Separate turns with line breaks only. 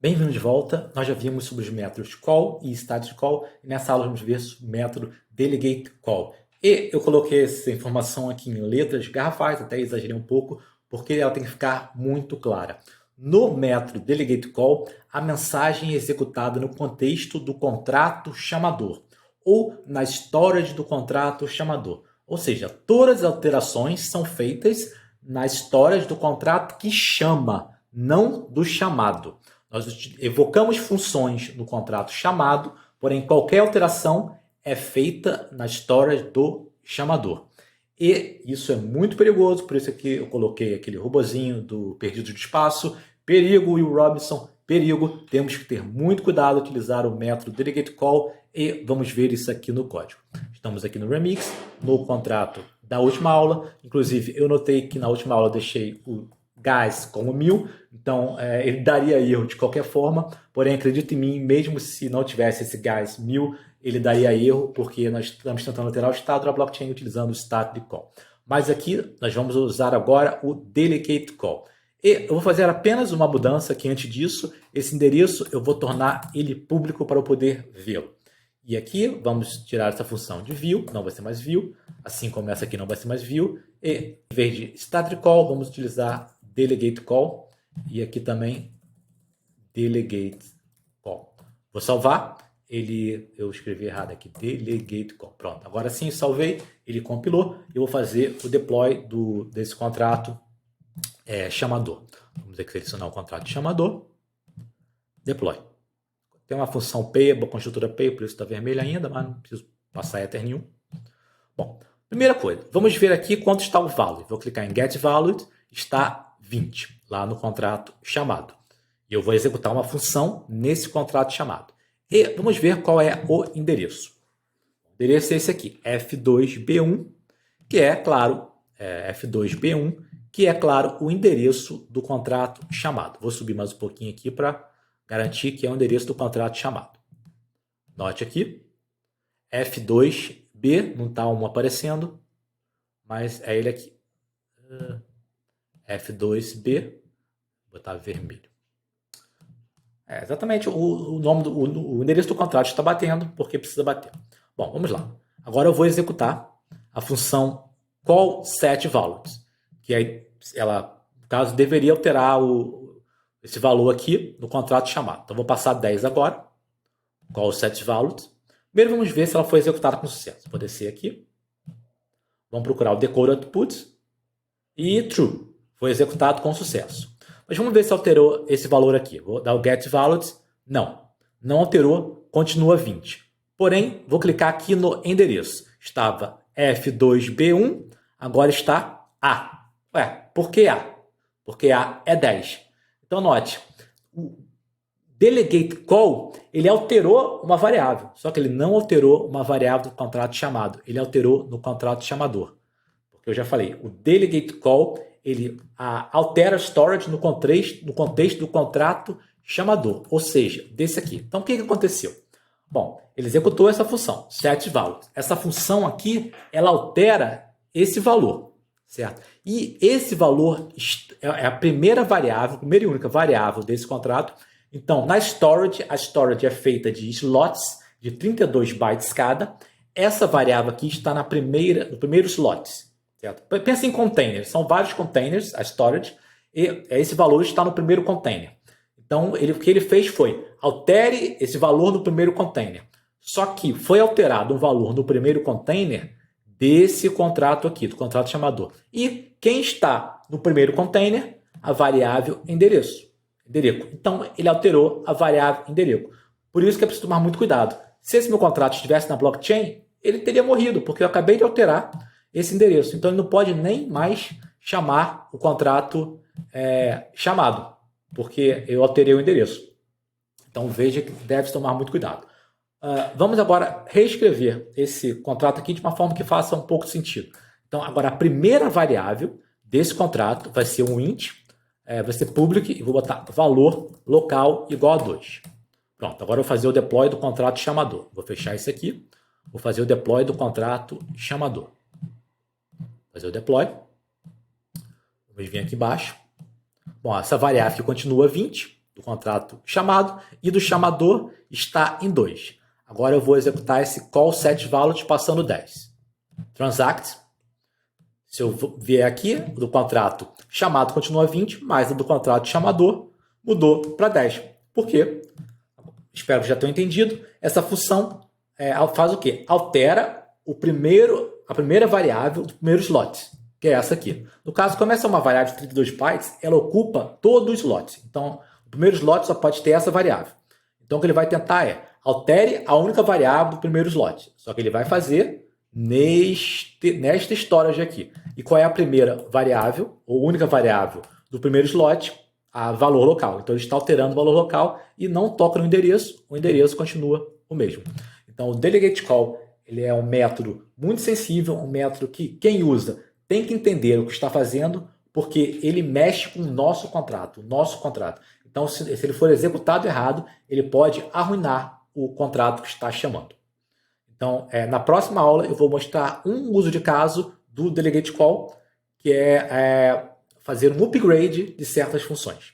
Bem-vindo de volta. Nós já vimos sobre os métodos call e static call, e nessa aula vamos ver sobre o método delegate call. E eu coloquei essa informação aqui em letras garrafais, até exagerei um pouco, porque ela tem que ficar muito clara. No método delegate call, a mensagem é executada no contexto do contrato chamador, ou na storage do contrato chamador. Ou seja, todas as alterações são feitas na storage do contrato que chama, não do chamado. Nós evocamos funções no contrato chamado, porém qualquer alteração é feita na storage do chamador. E isso é muito perigoso, por isso aqui eu coloquei aquele robozinho do Perdido de Espaço. Perigo, Will Robinson, perigo. Temos que ter muito cuidado ao utilizar o método delegate call e vamos ver isso aqui no código. Estamos aqui no Remix, no contrato da última aula. Inclusive, eu notei que na última aula eu deixei o gas como 1000, então ele daria erro de qualquer forma, porém acredite em mim, mesmo se não tivesse esse gas 1000, ele daria erro, porque nós estamos tentando alterar o estado da blockchain utilizando o static call. Mas aqui nós vamos usar agora o delegate call. E eu vou fazer apenas uma mudança que antes disso, esse endereço eu vou tornar ele público para eu poder vê-lo. E aqui vamos tirar essa função de view, não vai ser mais view, assim como essa aqui não vai ser mais view, e em vez de static call, vamos utilizar delegate call, e aqui também delegate call. Vou salvar, eu escrevi errado aqui, delegate call. Pronto, agora sim salvei, ele compilou, e eu vou fazer o deploy desse contrato chamador. Vamos selecionar o contrato chamador, deploy. Tem uma função payable, construtora payable, por isso está vermelho ainda, mas não preciso passar ether nenhum. Bom, primeira coisa, vamos ver aqui quanto está o value. Vou clicar em get value, está 20, lá no contrato chamado. E eu vou executar uma função nesse contrato chamado. E vamos ver qual é o endereço. O endereço é esse aqui, F2B1, que é, claro, F2B1, que é, claro, o endereço do contrato chamado. Vou subir mais um pouquinho aqui para garantir que é o endereço do contrato chamado. Note aqui, F2B, não está um aparecendo, mas é ele aqui. F2B, vou botar vermelho. Exatamente o nome o endereço do contrato está batendo, porque precisa bater. Bom, vamos lá. Agora eu vou executar a função call set values, que aí ela, no caso, deveria alterar esse valor aqui no contrato chamado. Então vou passar 10 agora, call set values. Primeiro vamos ver se ela foi executada com sucesso. Vou descer aqui. Vamos procurar o decode output e true. Foi executado com sucesso. Mas vamos ver se alterou esse valor aqui. Vou dar o get values. Não. Não alterou. Continua 20. Porém, vou clicar aqui no endereço. Estava F2B1. Agora está A. Ué, por que A? Porque A é 10. Então, note. O delegate call, ele alterou uma variável. Só que ele não alterou uma variável do contrato chamado. Ele alterou no contrato chamador. Porque eu já falei, o delegate call, ele altera a storage no contexto do contrato chamador, ou seja, desse aqui. Então, o que aconteceu? Bom, ele executou essa função, setValue. Essa função aqui, ela altera esse valor, certo? E esse valor é a primeira variável, a primeira e única variável desse contrato. Então, na storage, a storage é feita de slots de 32 bytes cada. Essa variável aqui está no primeiro slot. Certo? Pensa em containers, são vários containers, a storage, e esse valor está no primeiro container. Então, o que ele fez foi, altere esse valor no primeiro container. Só que foi alterado um valor no primeiro container desse contrato aqui, do contrato chamador. E quem está no primeiro container? A variável endereço. Então, ele alterou a variável endereço. Por isso que é preciso tomar muito cuidado. Se esse meu contrato estivesse na blockchain, ele teria morrido, porque eu acabei de alterar esse endereço. Então, ele não pode nem mais chamar o contrato chamado, porque eu alterei o endereço. Então, veja que deve tomar muito cuidado. Vamos agora reescrever esse contrato aqui de uma forma que faça um pouco de sentido. Então, agora a primeira variável desse contrato vai ser um int, vai ser public, e vou botar valor local igual a 2. Pronto, agora eu vou fazer o deploy do contrato chamador. Vou fechar isso aqui, vou fazer o deploy do contrato chamador. Fazer o deploy. Vamos vir aqui embaixo. Bom, essa variável que continua 20, do contrato chamado e do chamador está em 2. Agora eu vou executar esse call set valid passando 10. Transact. Se eu vier aqui, do contrato chamado continua 20, mas o do contrato chamador mudou para 10. Por quê? Espero que já tenham entendido. Essa função faz o quê? Altera a primeira variável do primeiro slot, que é essa aqui. No caso, como essa é uma variável de 32 bytes, ela ocupa todos os slots. Então, o primeiro slot só pode ter essa variável. Então, o que ele vai tentar é altere a única variável do primeiro slot. Só que ele vai fazer nesta storage aqui. E qual é a primeira variável, ou única variável do primeiro slot? A valor local. Então, ele está alterando o valor local e não toca no endereço. O endereço continua o mesmo. Então, o delegate call ele é um método muito sensível, um método que quem usa tem que entender o que está fazendo, porque ele mexe com o nosso contrato. Então, se ele for executado errado, ele pode arruinar o contrato que está chamando. Então, na próxima aula, eu vou mostrar um uso de caso do delegate call, que é fazer um upgrade de certas funções.